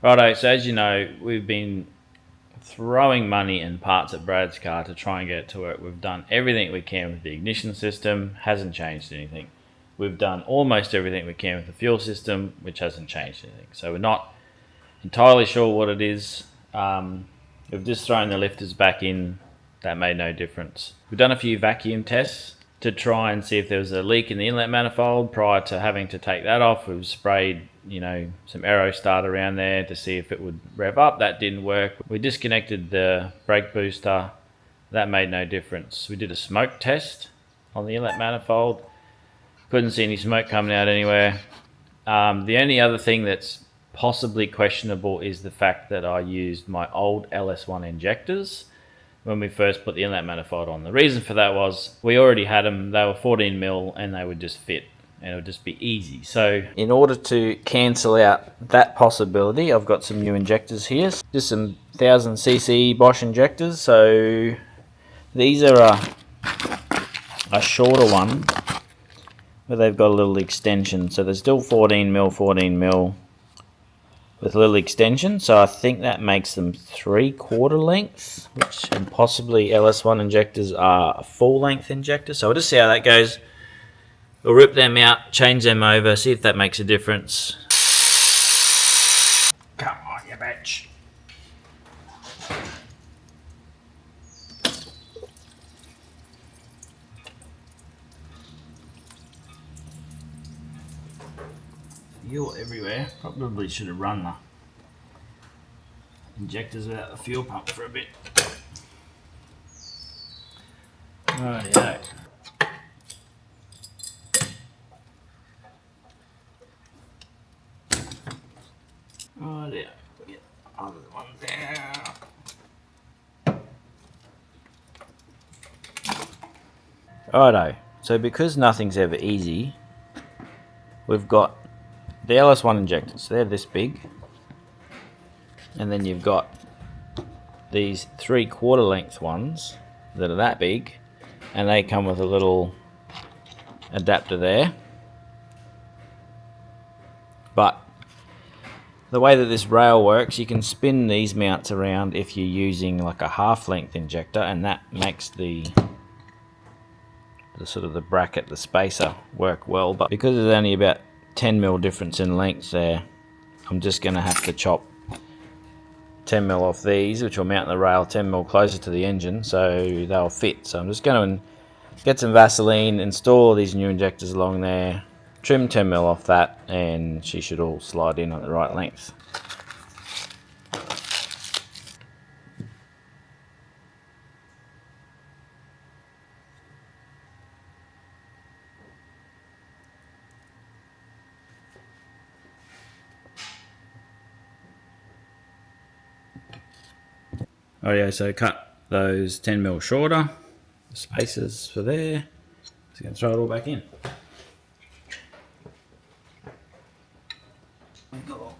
Righto, so as you know, we've been throwing money and parts at Brad's car to try and get it to work. We've done everything we can with the ignition system, hasn't changed anything. We've done almost everything we can with the fuel system, which hasn't changed anything. So we're not entirely sure what it is. We've just thrown the lifters back in. That made no difference. We've done a few vacuum tests to try and see if there was a leak in the inlet manifold prior to having to take that off. We've sprayed, some Aerostart around there to see if it would rev up. That didn't work. We disconnected the brake booster. That made no difference. We did a smoke test on the inlet manifold. Couldn't see any smoke coming out anywhere. The only other thing that's possibly questionable is the fact that I used my old LS1 injectors when we first put the inlet manifold on. The reason for that was we already had them. They were 14mm and they would just fit and it would just be easy. So in order to cancel out that possibility, I've got some new injectors here. Just some 1000cc Bosch injectors. So these are a shorter one, but they've got a little extension. So they're still 14mm with a little extension. So I think that makes them 3/4 length, and possibly LS1 injectors are a full length injector. So we'll just see how that goes. We'll rip them out, change them over, see if that makes a difference. Come on, you bitch. Fuel everywhere. Probably should have run the injectors without the fuel pump for a bit. Rightio. Rightio. Get other ones out. Righto. So because nothing's ever easy, we've got the LS1 injectors. They're this big. And then you've got these 3/4 length ones that are that big, and they come with a little adapter there. But the way that this rail works, you can spin these mounts around if you're using like a half length injector, and that makes the sort of the bracket, the spacer, work well. But because there's only about 10mm difference in length there, I'm just going to have to chop 10mm off these, which will mount the rail 10mm closer to the engine so they'll fit. So I'm just going to get some Vaseline, install these new injectors along there, trim 10mm off that, and she should all slide in at the right length. Alright, so cut those 10mm shorter, the spacers for there. Just going to throw it all back in. Wiggle.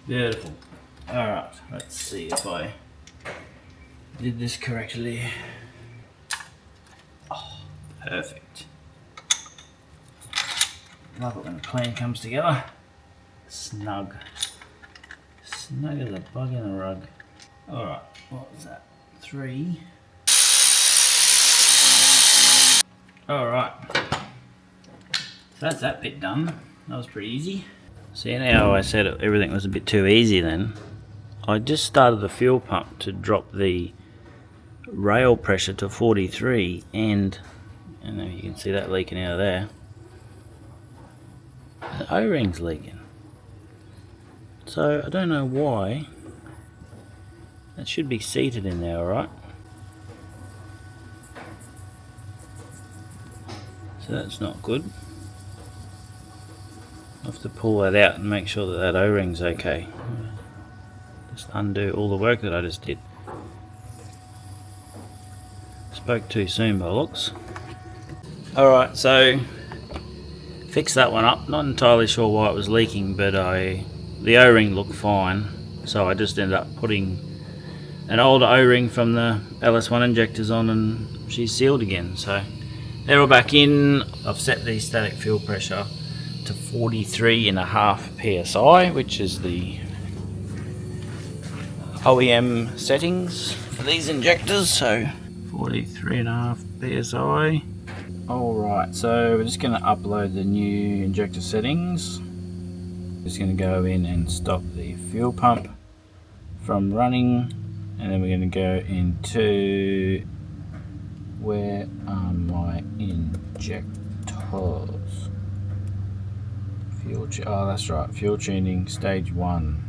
Beautiful. Alright, let's see if I did this correctly. Oh, perfect. Love it when a plan comes together. Snug. Snug as a bug in a rug. Alright, what was that? 3. Alright. So that's that bit done. That was pretty easy. See how I said everything was a bit too easy then? I just started the fuel pump to drop the rail pressure to 43, and you can see that leaking out of there. The O-ring's leaking. So I don't know why. That should be seated in there, alright? So that's not good. I'll have to pull that out and make sure that that O-ring's okay. Just undo all the work that I just did. Spoke too soon by looks. Alright, so fixed that one up. Not entirely sure why it was leaking, but the O-ring looked fine, so I just ended up putting an older O-ring from the LS1 injectors on, and she's sealed again. So They're all back in. I've set the static fuel pressure to 43.5 psi, which is the OEM settings for these injectors. So 43.5 psi. Alright, so we're just going to upload the new injector settings. Just going to go in and stop the fuel pump from running, and then we're going to go into where are my injectors? Fuel oh, that's right, fuel tuning stage 1.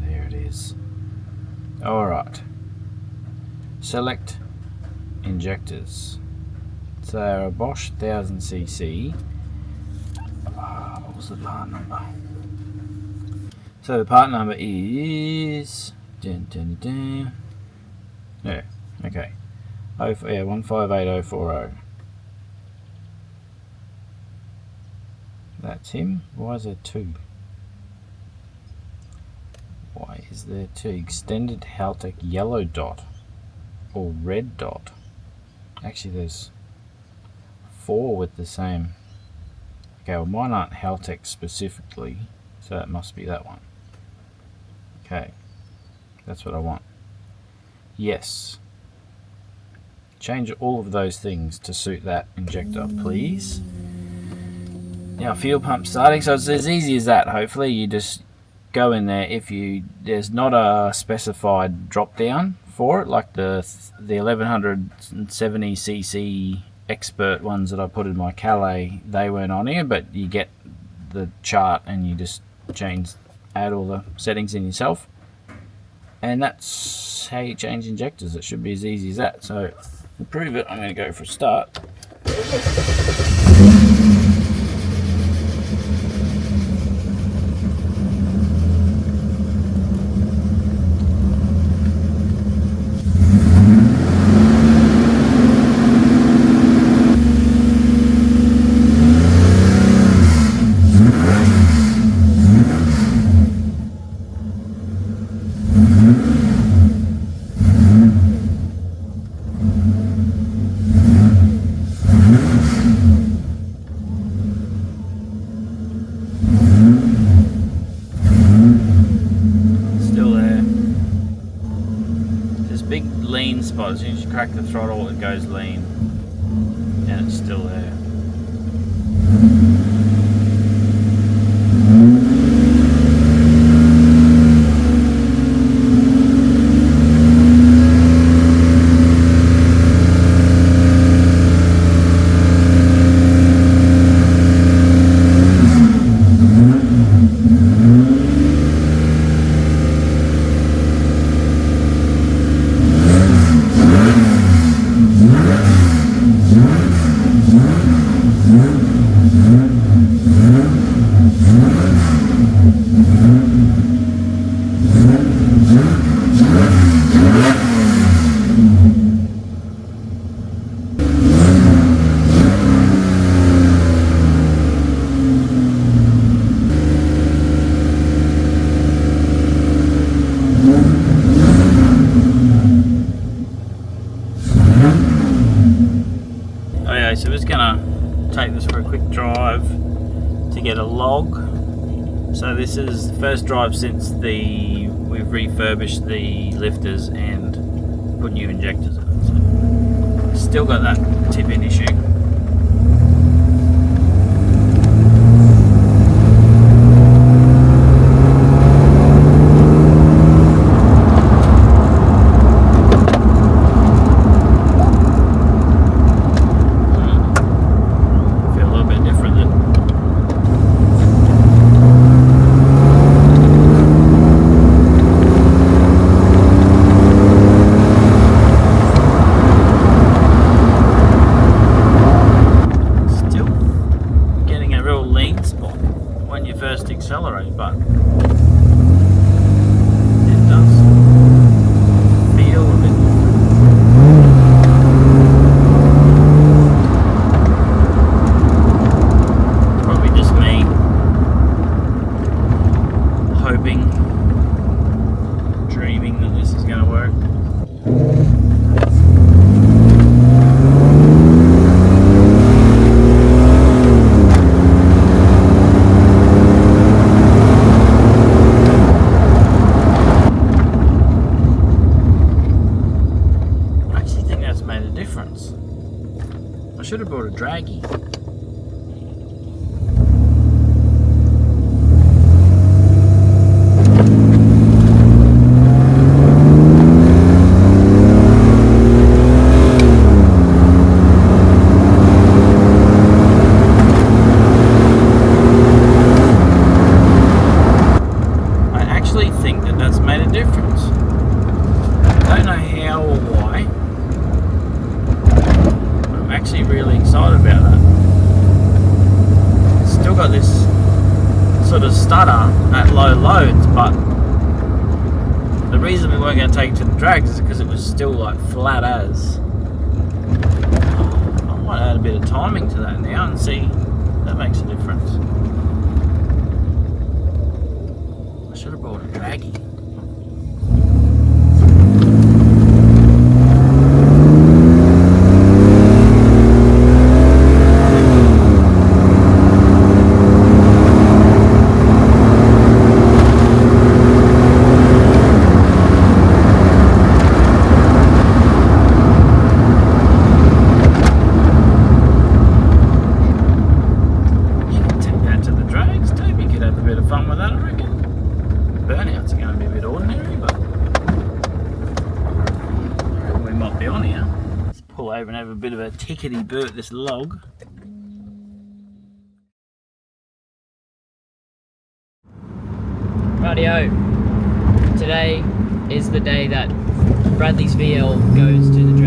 There it is. Alright, select injectors. So a Bosch 1000cc. What was the part number? So the part number is no, okay. 158040. That's him. Why is there 2? Why is there 2? Extended Haltech yellow dot or red dot. Actually, there's 4 with the same. Okay, well, mine aren't Haltech specifically, so that must be that one. Okay, that's what I want. Yes. Change all of those things to suit that injector, please. Now, fuel pump starting, so it's as easy as that. Hopefully, you just go in there. If there's not a specified drop down for it, like the 1170cc expert ones that I put in my Calais, they weren't on here, but you get the chart and you just add all the settings in yourself, and that's how you change injectors. It should be as easy as that. So to prove it, I'm going to go for a start. Spot. As soon as you crack the throttle, it goes lean, and it's still there. So we're just gonna take this for a quick drive to get a log. So this is the first drive since we've refurbished the lifters and put new injectors in it. So still got that tip-in issue. Accelerate, but it does feel a bit. Probably just me hoping, dreaming that this is going to work. sort of stutter at low loads, but the reason we weren't going to take it to the drags is because it was still like flat as. I might add a bit of timing to that now and see if that makes a difference. I should have brought a draggy. Over and have a bit of a tickety-burt this log. Rightio, today is the day that Bradley's VL goes to the